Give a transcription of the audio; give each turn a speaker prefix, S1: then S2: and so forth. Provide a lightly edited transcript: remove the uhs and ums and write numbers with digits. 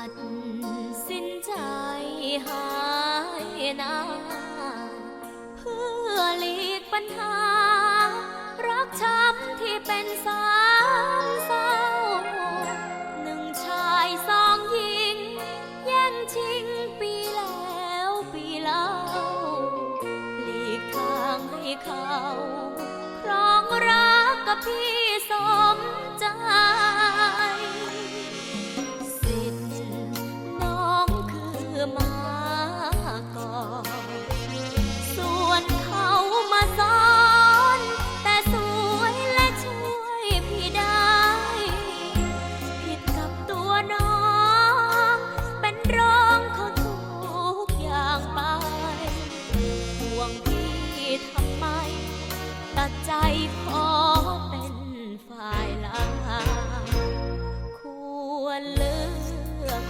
S1: ดสินใจหายนาเพื่อหลีกปัญหารักช้ำที่เป็นสามเศร้าหนึ่งชายสองหญิงแย่งชิงปีแล้วปีเล่าหลีกทางให้เขาครองรักกับพี่สมใจสิทธิ์น้องคือมาก่อนส่วนเขามาซ้อนแต่สวยและช่วยพี่ได้ผิดกับตัวน้องเป็นรองเขาทุกอย่างไปห่วงพี่ทำไมตัดใจขอเป็นฝ่ายหลังควรเลือก